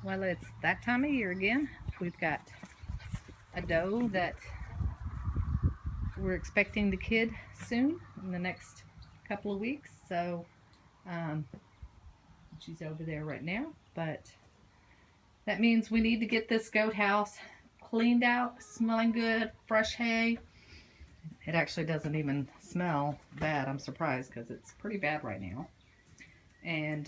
Well, it's that time of year again. We've got a doe that we're expecting the kid soon, in the next couple of weeks. So she's over there right now, but that means we need to get this goat house cleaned out, smelling good, fresh hay. It actually doesn't even smell bad. I'm surprised because it's pretty bad right now. And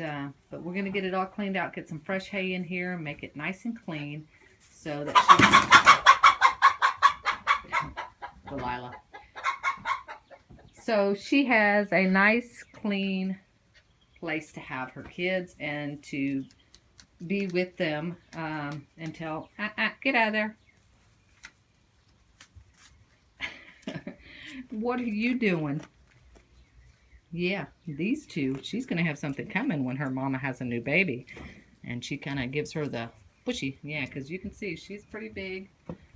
but we're gonna get it all cleaned out, get some fresh hay in here, and make it nice and clean, so that she, Delilah. So she has a nice, clean place to have her kids and to be with them until get out of there. What are you doing? Yeah, these two, she's going to have something coming when her mama has a new baby. And she kind of gives her the pushy. Yeah, because you can see she's pretty big.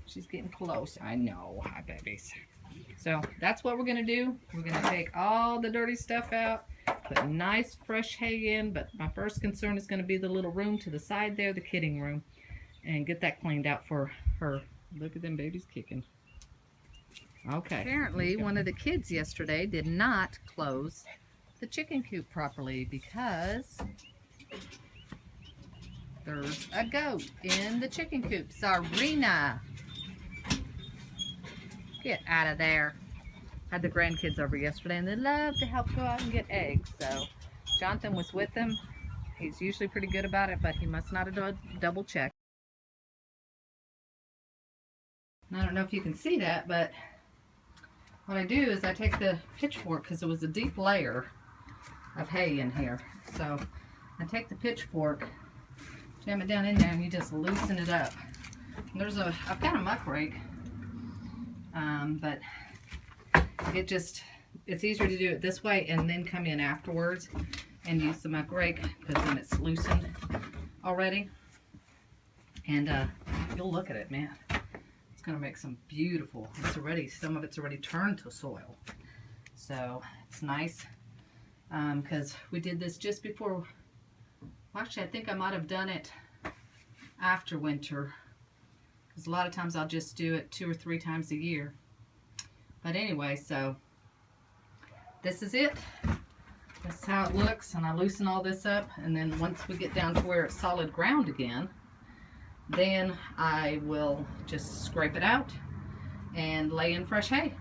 She's getting close. I know. Hi, babies. So that's what we're going to do. We're going to take all the dirty stuff out, put nice fresh hay in. But my first concern is going to be the little room to the side there, the kidding room. And get that cleaned out for her. Look at them babies kicking. Okay. Apparently, one of the kids yesterday did not close the chicken coop properly because there's a goat in the chicken coop. Sarina, get out of there. Had the grandkids over yesterday, and they love to help go out and get eggs. So Jonathan was with them. He's usually pretty good about it, but he must not have double checked. I don't know if you can see that, but what I do is I take the pitchfork, because it was a deep layer of hay in here. So I take the pitchfork, jam it down in there, and you just loosen it up. And I've got a muck rake, but it's easier to do it this way and then come in afterwards and use the muck rake, because then it's loosened already. And you'll look at it, man. It's going to make some beautiful, some of it's already turned to soil. So it's nice, because we did this just before, well, actually I think I might have done it after winter, because a lot of times I'll just do it 2 or 3 times a year. But anyway, so this is it. This is how it looks, and I loosen all this up, and then once we get down to where it's solid ground again, then I will just scrape it out and lay in fresh hay.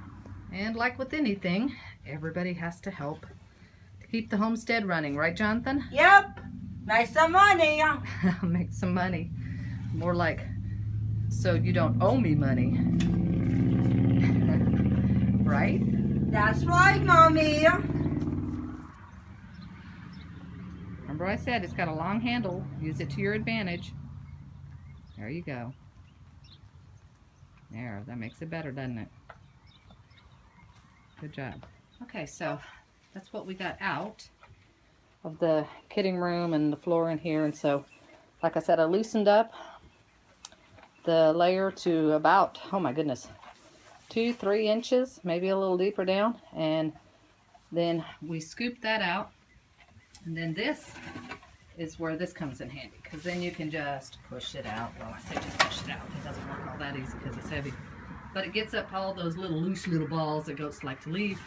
And like with anything, everybody has to help to keep the homestead running, right, Jonathan? Yep. Make some money. Make some money. More like, so you don't owe me money. Right? That's right, Mommy. Remember I said it's got a long handle. Use it to your advantage. There you go. There, that makes it better, doesn't it? Good job. Okay, so that's what we got out of the kidding room and the floor in here. And so, like I said, I loosened up the layer to about, oh my goodness, 2-3 inches, maybe a little deeper down. And then we scooped that out. And then this is where this comes in handy, because then you can just push it out. Well, I say just push it out. It doesn't work all that easy because it's heavy. But it gets up all those loose little balls that goats like to leave.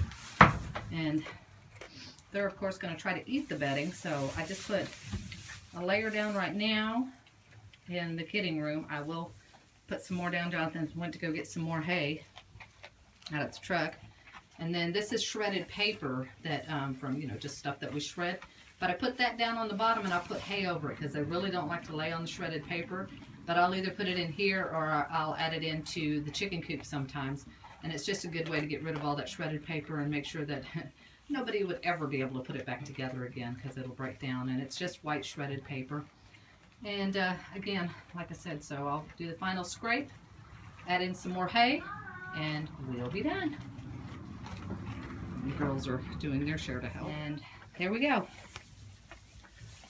And they're, of course, going to try to eat the bedding. So I just put a layer down right now in the kidding room. I will put some more down. Jonathan went to go get some more hay out of the truck. And then this is shredded paper that from, just stuff that we shred. But I put that down on the bottom, and I'll put hay over it, because they really don't like to lay on the shredded paper. But I'll either put it in here, or I'll add it into the chicken coop sometimes. And it's just a good way to get rid of all that shredded paper and make sure that nobody would ever be able to put it back together again, because it'll break down. And it's just white shredded paper. And again, like I said, so I'll do the final scrape, add in some more hay, and we'll be done. The girls are doing their share to help. And there we go.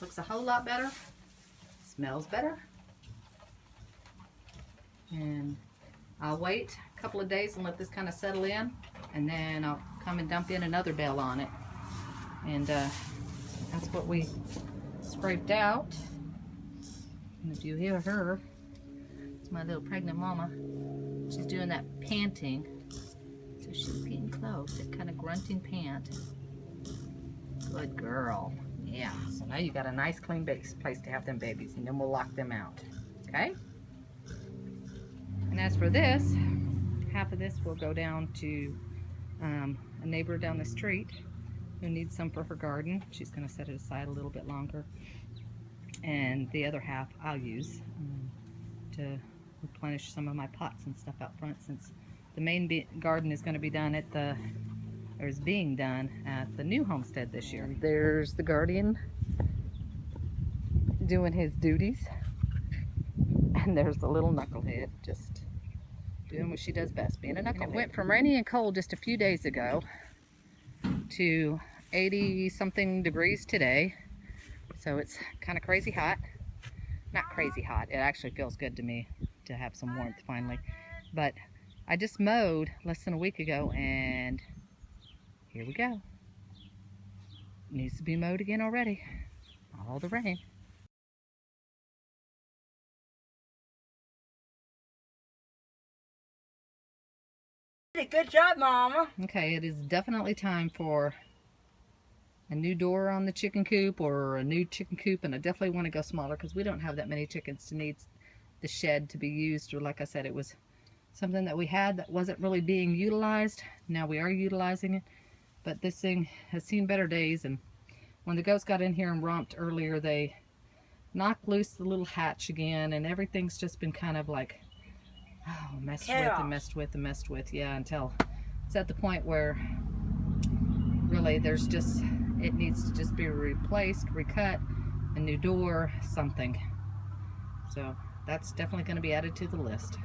Looks a whole lot better. Smells better. And I'll wait a couple of days and let this kind of settle in. And then I'll come and dump in another bale on it. And that's what we scraped out. And if you hear her, it's my little pregnant mama. She's doing that panting. So she's getting close, that kind of grunting pant. Good girl. Yeah, so now you got a nice clean place to have them babies, and then we'll lock them out. Okay? And as for this, half of this will go down to a neighbor down the street who needs some for her garden. She's going to set it aside a little bit longer. And the other half I'll use to replenish some of my pots and stuff out front, since the main garden is going to be done at the, or is being done at the new homestead this year. There's the guardian doing his duties. And there's the little knucklehead just doing what she does best, being a knucklehead. It went from rainy and cold just a few days ago to 80-something degrees today. So it's kind of crazy hot. Not crazy hot. It actually feels good to me to have some warmth finally. But I just mowed less than a week ago, and here we go. It needs to be mowed again already. All the rain. Good job, Mama. Okay, it is definitely time for a new door on the chicken coop, or a new chicken coop, and I definitely want to go smaller because we don't have that many chickens to need the shed to be used. Or like I said, it was something that we had that wasn't really being utilized. Now we are utilizing it, but this thing has seen better days. And when the goats got in here and romped earlier, they knocked loose the little hatch again, and everything's just been kind of like messed with and messed with and messed with, yeah, until it's at the point where really there's just, it needs to just be replaced, recut, a new door, something. So that's definitely going to be added to the list.